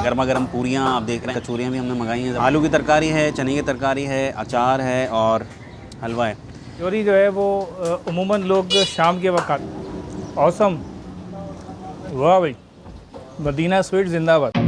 गर्मा गर्म पूरियाँ आप देख रहे हैं, कचौरियाँ भी हमने मंगाई हैं। आलू की तरकारी है, चने की तरकारी है, अचार है और हलवा है। कचौरी जो है वो उमूमन लोग शाम के वक्त औसम। वाह भाई, मदीना स्वीट जिंदाबाद।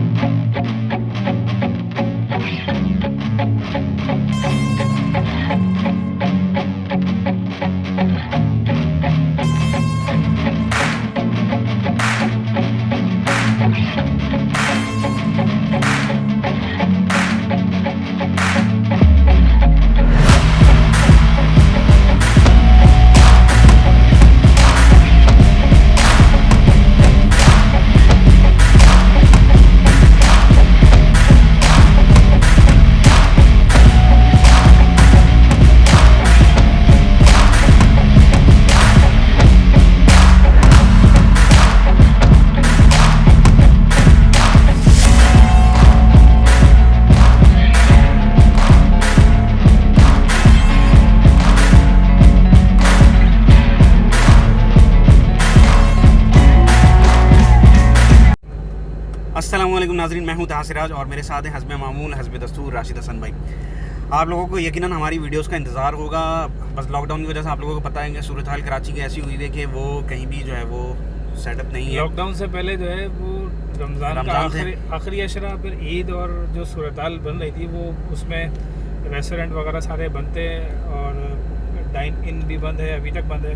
अस्सलामुअलैकुम नाज़रीन, मैं हूं तासिराज और मेरे साथ हैं हस्ब मामूल हस्ब दस्तूर राशिद हसन भाई। आप लोगों को यकीनन हमारी वीडियोस का इंतज़ार होगा। बस लॉकडाउन की वजह से आप लोगों को पता है कि सूरत हाल कराची की ऐसी हुई है कि वो कहीं भी जो है वो सेटअप नहीं है। लॉकडाउन से पहले जो है वो रमज़ान का आखिरी अशरा, फिर ईद और जो सूरत हाल बन रही थी वो उसमें रेस्टोरेंट वगैरह सारे बंद थे और डाइन इन भी बंद है, अभी तक बंद है,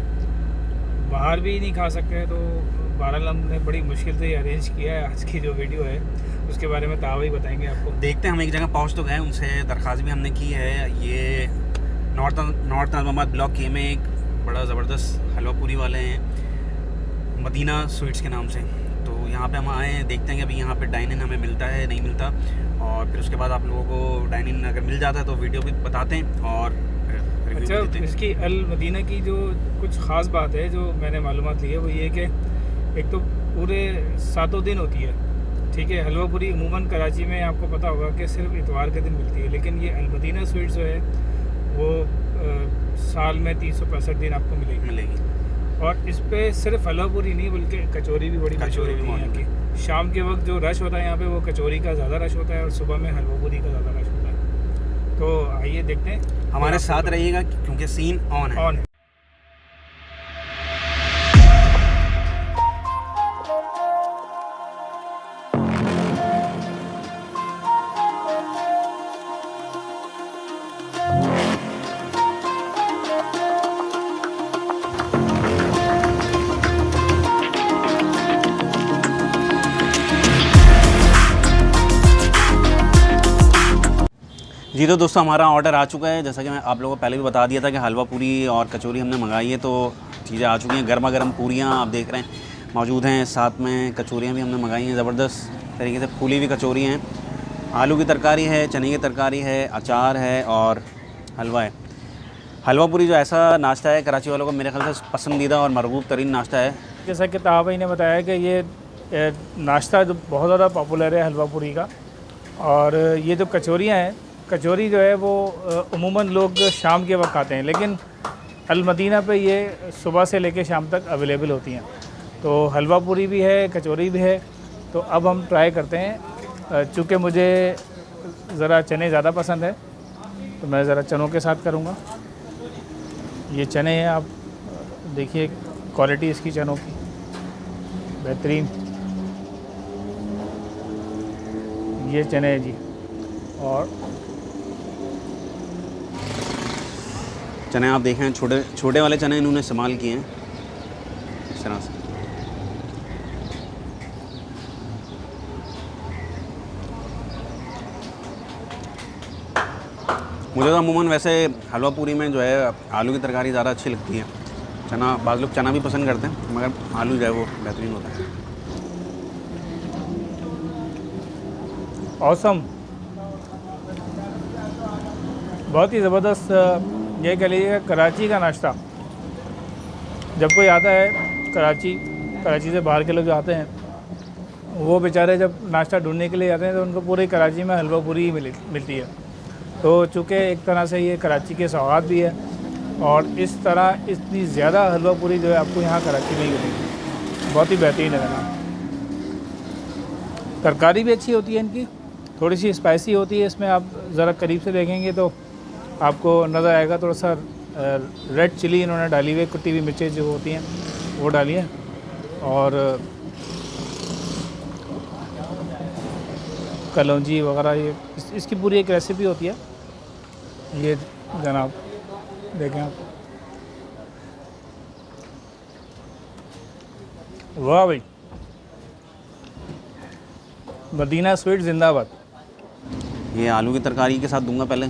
बाहर भी नहीं खा सकते। तो बहरहाल हमने बड़ी मुश्किल से अरेंज किया है। आज की जो वीडियो है उसके बारे में तावी बताएंगे आपको। देखते हैं, हम एक जगह पहुंच तो गए, उनसे दरख्वास्त भी हमने की है। ये नॉर्थ नाज़िमाबाद ब्लॉक के में एक बड़ा ज़बरदस्त हलवा पूरी वाले हैं, मदीना स्वीट्स के नाम से। तो यहाँ पे हम आए हैं, देखते हैं कि अभी यहाँ पे डाइन इन हमें मिलता है नहीं मिलता, और फिर उसके बाद आप लोगों को डाइन इन अगर मिल जाता है तो वीडियो भी बताते हैं और अच्छा, इसकी अल मदीना की जो कुछ ख़ास बात है जो मैंने मालूमात ली है वो ये कि एक तो पूरे 7 दिन होती है, ठीक है। हलवा पूरी अमूमन कराची में आपको पता होगा कि सिर्फ इतवार के दिन मिलती है, लेकिन ये अल मदीना स्वीट्स जो है वो साल में 365 दिन आपको मिलेगी। और इस पर सिर्फ हलवा पूरी नहीं बल्कि कचौरी भी बड़ी मशहूर होती है यहाँ की। शाम के वक्त जो रश होता है यहाँ पे वो कचौरी का ज़्यादा रश होता है और सुबह में हलवा पूरी का ज़्यादा रश होता है। तो आइए देखते हैं, हमारे साथ रहिएगा क्योंकि सीन ऑन है। जी तो दोस्तों, हमारा ऑर्डर आ चुका है। जैसा कि मैं आप लोगों को पहले भी बता दिया था कि हलवा पूरी और कचौरी हमने मंगाई है, तो चीज़ें आ चुकी हैं। गर्मा गर्म पूरियाँ आप देख रहे हैं मौजूद हैं, साथ में कचौरियाँ भी हमने मंगाई हैं। ज़बरदस्त तरीके से फूली हुई कचौरी हैं, आलू की तरकारी है, चने की तरकारी है, अचार है और हलवा है। हलवा पूरी जो ऐसा नाश्ता है कराची वालों को मेरे ख्याल से पसंदीदा और मरगूब तरीन नाश्ता है। जैसा कि ताहा भाई ने बताया कि ये नाश्ता जो बहुत ज़्यादा पॉपुलर है हलवा पूरी का। और ये जो कचौरियाँ हैं, कचौरी जो है वो उमूमन लोग शाम के वक्त खाते हैं, लेकिन अल मदीना पे ये सुबह से लेके शाम तक अवेलेबल होती हैं। तो हलवा पूरी भी है, कचौरी भी है। तो अब हम ट्राई करते हैं। चूँकि मुझे ज़रा चने ज़्यादा पसंद है तो मैं ज़रा चनों के साथ करूँगा। ये चने हैं, आप देखिए क्वालिटी इसकी चनों की बेहतरीन। ये चने हैं जी, और चने आप देखें, छोटे छोटे वाले चने इन्होंने इस्तेमाल किए हैं इस तरह से। मुझे तो अमूमन वैसे हलवा पूरी में जो है आलू की तरकारी ज़्यादा अच्छी लगती है। चना, बाज़ लोग चना भी पसंद करते हैं, मगर आलू जो है वो बेहतरीन होता है। औसम, बहुत ही ज़बरदस्त। ये कह लीजिए कराची का नाश्ता। जब कोई आता है कराची से बाहर के लोग जो आते हैं वो बेचारे जब नाश्ता ढूंढने के लिए आते हैं तो उनको पूरी कराची में हलवा पूरी ही मिलती है। तो चूँकि एक तरह से ये कराची के सौगात भी है, और इस तरह इतनी ज़्यादा हलवा पूरी जो है आपको यहाँ कराची में ही मिलेगी। बहुत ही बेहतरीन है ना। तरकारी भी अच्छी होती है इनकी, थोड़ी सी स्पाइसी होती है इसमें। आप ज़रा करीब से देखेंगे तो आपको नज़र आएगा थोड़ा सा रेड चिली इन्होंने डाली हुई है, कुटी हुई मिर्चें जो होती हैं वो डाली है। और कलौंजी वगैरह, ये इसकी पूरी एक रेसिपी होती है। ये जनाब देखें आप, वाह भाई, मदीना स्वीट जिंदाबाद। ये आलू की तरकारी के साथ दूंगा पहले।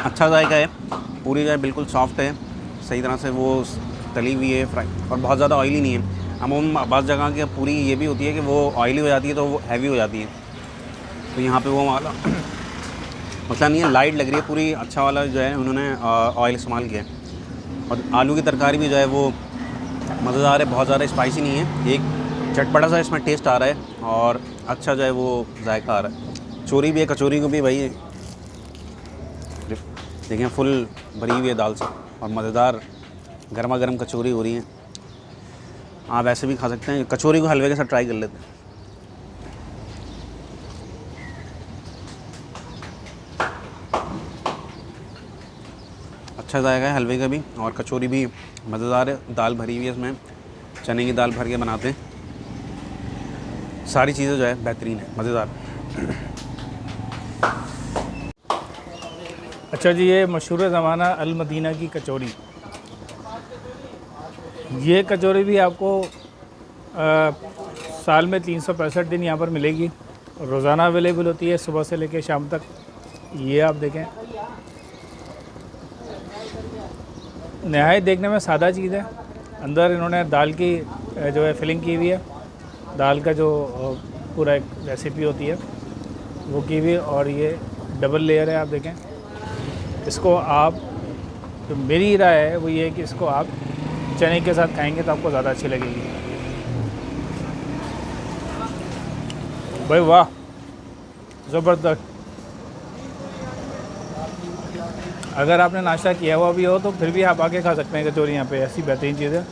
अच्छा जायका है, पूरी जो है बिल्कुल सॉफ्ट है, सही तरह से वो तली हुई है, फ्राई, और बहुत ज़्यादा ऑयली नहीं है। अमूमन बाज़ जगह की पूरी ये भी होती है कि वो ऑयली हो जाती है तो वो हैवी हो जाती है, तो यहाँ पे वो वाला मसला नहीं है, लाइट लग रही है पूरी। अच्छा वाला जो है उन्होंने ऑयल इस्तेमाल किया है। और आलू की तरकारी भी जो है वो मज़ेदार है, बहुत ज़्यादा स्पाइसी नहीं है, एक चटपटा सा इसमें टेस्ट आ रहा है और अच्छा जो है वो जायका आ रहा है। कचौरी भी है, कचौरी को भी भाई देखें फुल भरी हुई है दाल से, और मज़ेदार गर्मा गर्म कचौरी हो रही है। आप ऐसे भी खा सकते हैं, कचौरी को हलवे के साथ ट्राई कर लेते हैं। अच्छा जाएगा है हलवे का भी, और कचौरी भी मज़ेदार है। दाल भरी हुई है, इसमें चने की दाल भर के बनाते हैं। सारी चीज़ें जो है बेहतरीन है, मज़ेदार। अच्छा जी, ये मशहूर ज़माना अल मदीना की कचौरी, ये कचौरी भी आपको साल में 365 दिन यहाँ पर मिलेगी, रोज़ाना अवेलेबल होती है सुबह से लेकर शाम तक। ये आप देखें, नहायत देखने में सादा चीज़ है, अंदर इन्होंने दाल की जो है फिलिंग की हुई है, दाल का जो पूरा एक रेसिपी होती है वो की हुई, और ये डबल लेयर है। आप देखें इसको, आप जो मेरी राय है वो ये है कि इसको आप चने के साथ खाएंगे तो आपको ज़्यादा अच्छी लगेगी। भाई वाह, ज़बरदस्त। अगर आपने नाश्ता किया हुआ भी हो तो फिर भी आप आके खा सकते हैं कचौरी, यहाँ पे ऐसी बेहतरीन चीज़ है।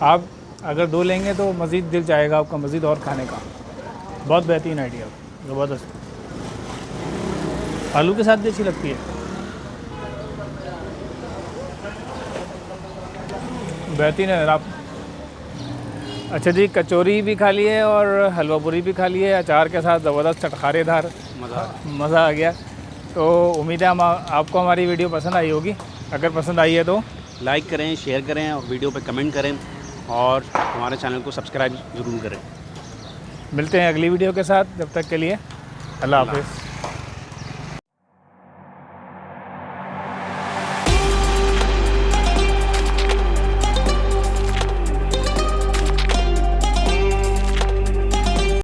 आप अगर 2 लेंगे तो मज़ीद दिल चाहेगा आपका मज़ीद और खाने का। बहुत बेहतरीन आइडिया, ज़बरदस्त। आलू के साथ भी अच्छी लगती है, बेहतरीन है आप। अच्छा जी, कचौरी भी खा लिए और हलवा पूरी भी खा लिए, अचार के साथ ज़बरदस्त चटखारेदार, मज़ा आ गया। तो उम्मीद है आपको हमारी वीडियो पसंद आई होगी। अगर पसंद आई है तो लाइक करें, शेयर करें, और वीडियो पे कमेंट करें, और हमारे चैनल को सब्सक्राइब ज़रूर करें। मिलते हैं अगली वीडियो के साथ, जब तक के लिए अल्लाह हाफ़िज़।